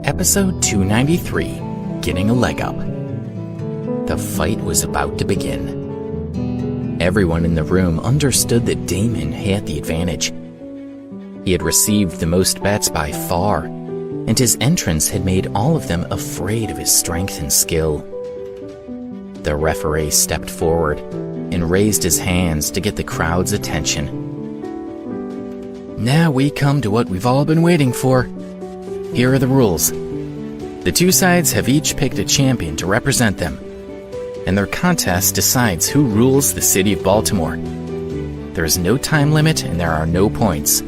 Episode 293, Getting a Leg Up. The fight was about to begin. Everyone in the room understood that Damon had the advantage. He had received the most bets by far, and his entrance had made all of them afraid of his strength and skill. The referee stepped forward and raised his hands to get the crowd's attention. Now we come to what we've all been waiting for. Here are the rules. The two sides have each picked a champion to represent them, and their contest decides who rules the city of Baltimore. There is no time limit and there are no points.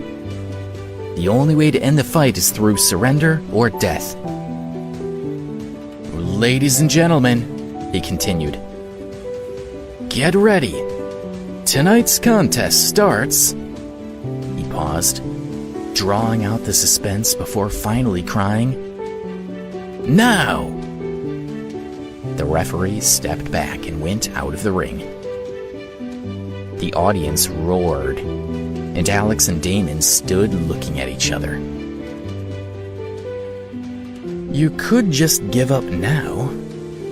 The only way to end the fight is through surrender or death. Ladies and gentlemen, he continued, get ready. Tonight's contest starts. He paused, drawing out the suspense before finally crying, now! The referee stepped back and went out of the ring. The audience roared, and Alex and Damon stood looking at each other. You could just give up now,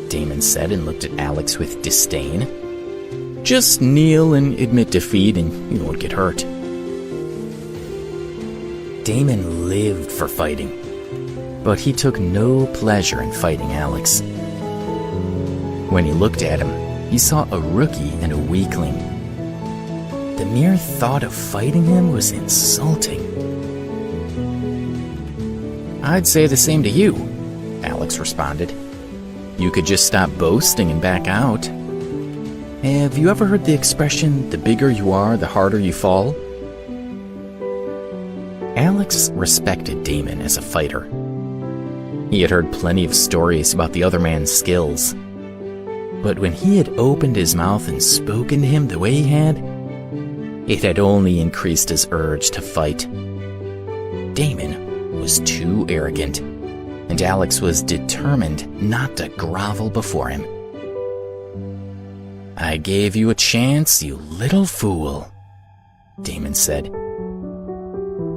Damon said and looked at Alex with disdain. Just kneel and admit defeat and you won't get hurt. Damon lived for fighting, but he took no pleasure in fighting Alex. When he looked at him, he saw a rookie and a weakling. The mere thought of fighting him was insulting. I'd say the same to you, Alex responded. You could just stop boasting and back out. Have you ever heard the expression, the bigger you are, the harder you fall? Alex respected Damon as a fighter. He had heard plenty of stories about the other man's skills. But when he had opened his mouth and spoken to him the way he had, it had only increased his urge to fight. Damon was too arrogant, and Alex was determined not to grovel before him. I gave you a chance, you little fool, Damon said.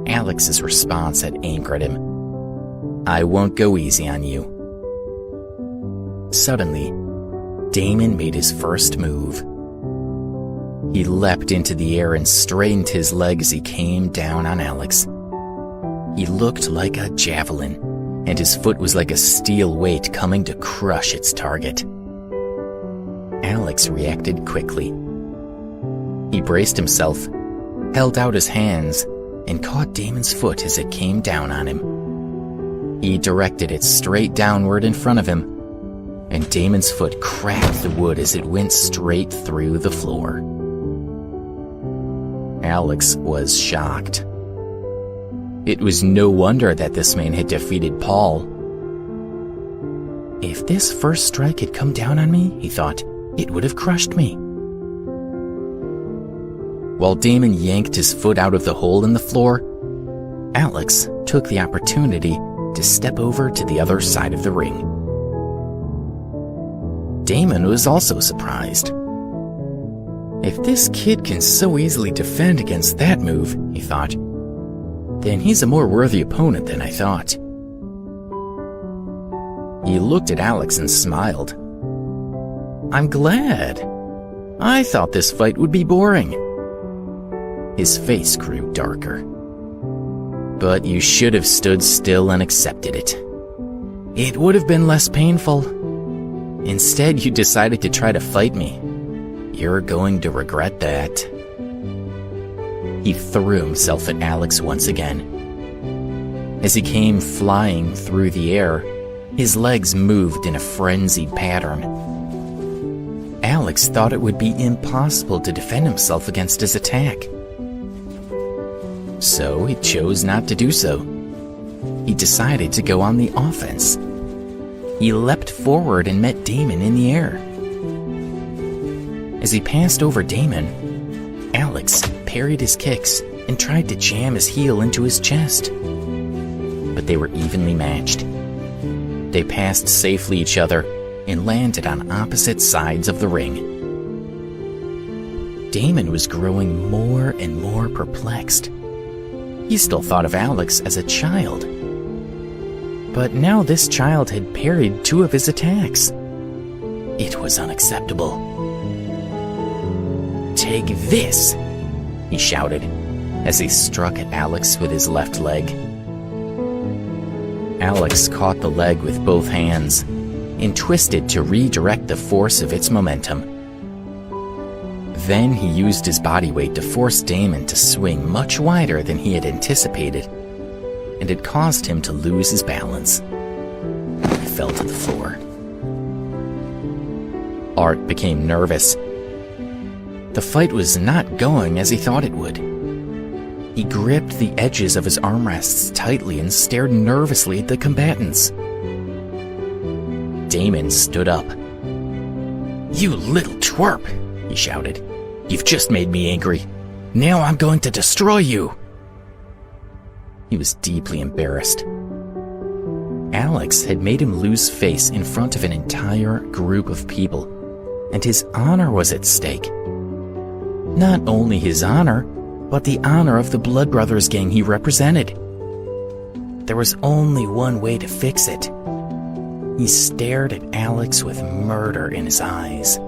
Alex's response had angered him. I won't go easy on you. Suddenly, Damon made his first move. He leapt into the air and straightened his leg as he came down on Alex. He looked like a javelin, and his foot was like a steel weight coming to crush its target. Alex reacted quickly. He braced himself, held out his hands, and caught Damon's foot as it came down on him. He directed it straight downward in front of him, and Damon's foot cracked the wood as it went straight through the floor. Alex was shocked. It was no wonder that this man had defeated Paul. If this first strike had come down on me, he thought, it would have crushed me. While Damon yanked his foot out of the hole in the floor, Alex took the opportunity to step over to the other side of the ring. Damon was also surprised. If this kid can so easily defend against that move, he thought, then he's a more worthy opponent than I thought. He looked at Alex and smiled. I'm glad. I thought this fight would be boring. His face grew darker. But you should have stood still and accepted it. It would have been less painful. Instead, you decided to try to fight me. You're going to regret that. He threw himself at Alex once again. As he came flying through the air, his legs moved in a frenzied pattern. Alex thought it would be impossible to defend himself against his attack. So he chose not to do so. He decided to go on the offense. He leapt forward and met Damon in the air. As he passed over Damon, Alex parried his kicks and tried to jam his heel into his chest. But they were evenly matched. They passed safely each other and landed on opposite sides of the ring. Damon was growing more and more perplexed. He still thought of Alex as a child. But now this child had parried 2 of his attacks. It was unacceptable. "Take this!" he shouted as he struck at Alex with his left leg. Alex caught the leg with both hands and twisted to redirect the force of its momentum. Then he used his body weight to force Damon to swing much wider than he had anticipated, and it caused him to lose his balance. He fell to the floor. Art became nervous. The fight was not going as he thought it would. He gripped the edges of his armrests tightly and stared nervously at the combatants. Damon stood up. "You little twerp," he shouted. "You've just made me angry. Now I'm going to destroy you." He was deeply embarrassed. Alex had made him lose face in front of an entire group of people, and his honor was at stake. Not only his honor, but the honor of the Blood Brothers gang he represented. There was only one way to fix it. He stared at Alex with murder in his eyes.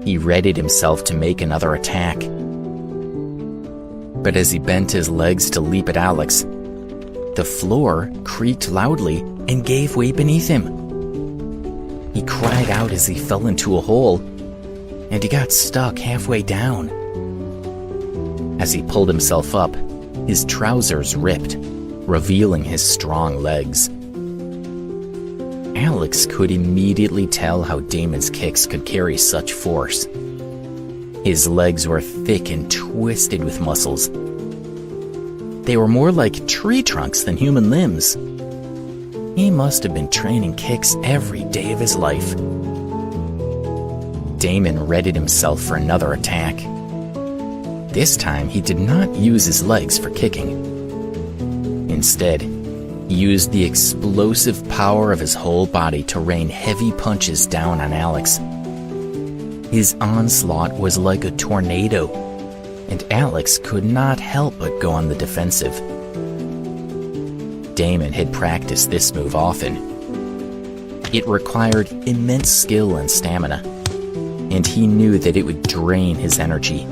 He readied himself to make another attack. But as he bent his legs to leap at Alex, the floor creaked loudly and gave way beneath him. He cried out as he fell into a hole, and he got stuck halfway down. As he pulled himself up, his trousers ripped, revealing his strong legs. Alex could immediately tell how Damon's kicks could carry such force. His legs were thick and twisted with muscles. They were more like tree trunks than human limbs. He must have been training kicks every day of his life. Damon readied himself for another attack. This time, he did not use his legs for kicking. Instead, he used the explosive power of his whole body to rain heavy punches down on Alex. His onslaught was like a tornado, and Alex could not help but go on the defensive. Damon had practiced this move often. It required immense skill and stamina, and he knew that it would drain his energy.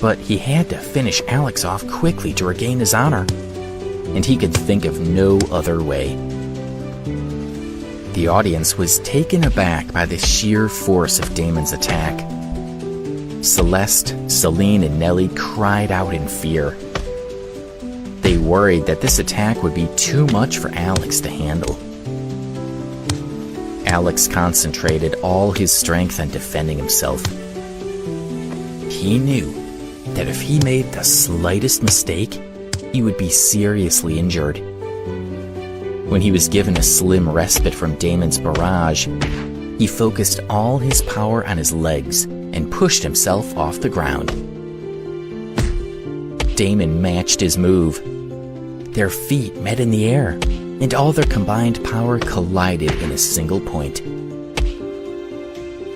But he had to finish Alex off quickly to regain his honor, and he could think of no other way. The audience was taken aback by the sheer force of Damon's attack. Celeste, Celine, and Nellie cried out in fear. They worried that this attack would be too much for Alex to handle. Alex concentrated all his strength on defending himself. He knew that if he made the slightest mistake, he would be seriously injured. When he was given a slim respite from Damon's barrage, he focused all his power on his legs and pushed himself off the ground. Damon matched his move. Their feet met in the air, and all their combined power collided in a single point.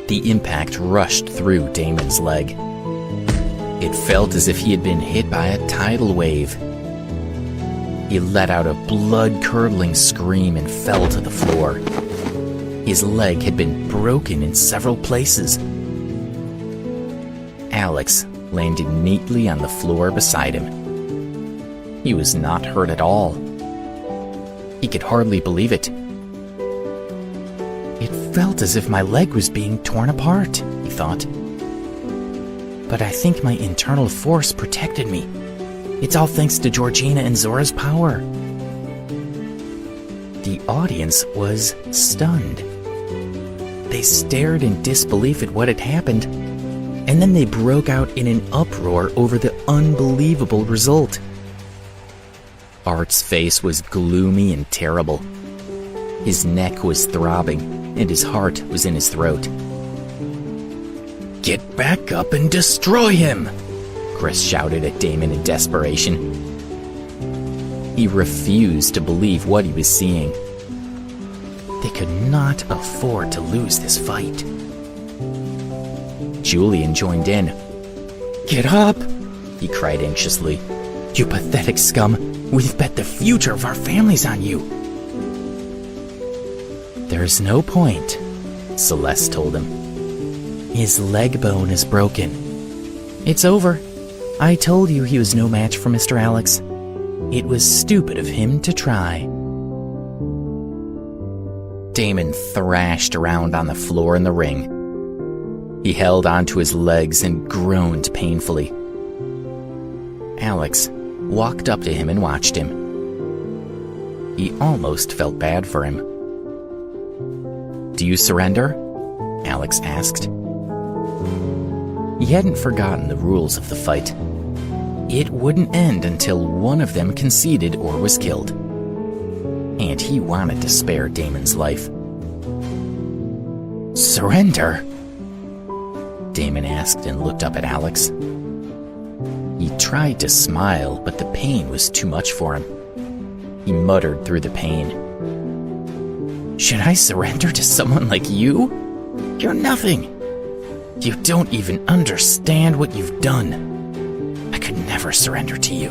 The impact rushed through Damon's leg. It felt as if he had been hit by a tidal wave. He let out a blood-curdling scream and fell to the floor. His leg had been broken in several places. Alex landed neatly on the floor beside him. He was not hurt at all. He could hardly believe it. It felt as if my leg was being torn apart, he thought. But I think my internal force protected me. It's all thanks to Georgina and Zora's power. The audience was stunned. They stared in disbelief at what had happened, and then they broke out in an uproar over the unbelievable result. Art's face was gloomy and terrible. His neck was throbbing, and his heart was in his throat. "Get back up and destroy him!" Chris shouted at Damon in desperation. He refused to believe what he was seeing. They could not afford to lose this fight. Julian joined in. "Get up!" he cried anxiously. You pathetic scum. We've bet the future of our families on you. There's no point, Celeste told him. His leg bone is broken. It's over. I told you he was no match for Mr. Alex. It was stupid of him to try. Damon thrashed around on the floor in the ring. He held onto his legs and groaned painfully. Alex walked up to him and watched him. He almost felt bad for him. Do you surrender? Alex asked. He hadn't forgotten the rules of the fight. It wouldn't end until one of them conceded or was killed. And he wanted to spare Damon's life. Surrender? Damon asked and looked up at Alex. He tried to smile, but the pain was too much for him. He muttered through the pain. Should I surrender to someone like you? You're nothing. You don't even understand what you've done. I could never surrender to you.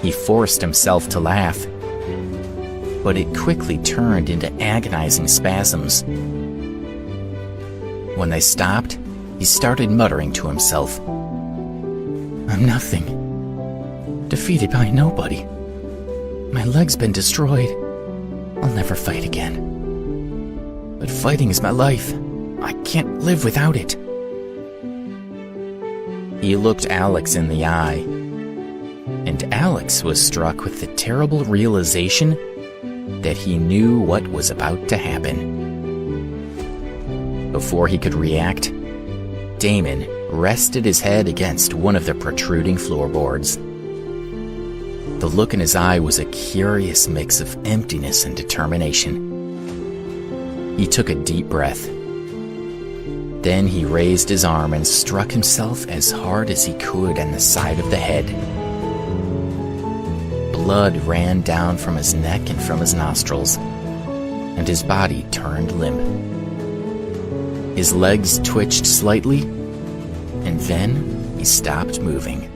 He forced himself to laugh, but it quickly turned into agonizing spasms. When they stopped, he started muttering to himself. I'm nothing. Defeated by nobody. My leg's been destroyed. I'll never fight again. But fighting is my life. I can't live without it. He looked Alex in the eye, and Alex was struck with the terrible realization that he knew what was about to happen. Before he could react, Damon rested his head against one of the protruding floorboards. The look in his eye was a curious mix of emptiness and determination. He took a deep breath. Then he raised his arm and struck himself as hard as he could on the side of the head. Blood ran down from his neck and from his nostrils, and his body turned limp. His legs twitched slightly, and then he stopped moving.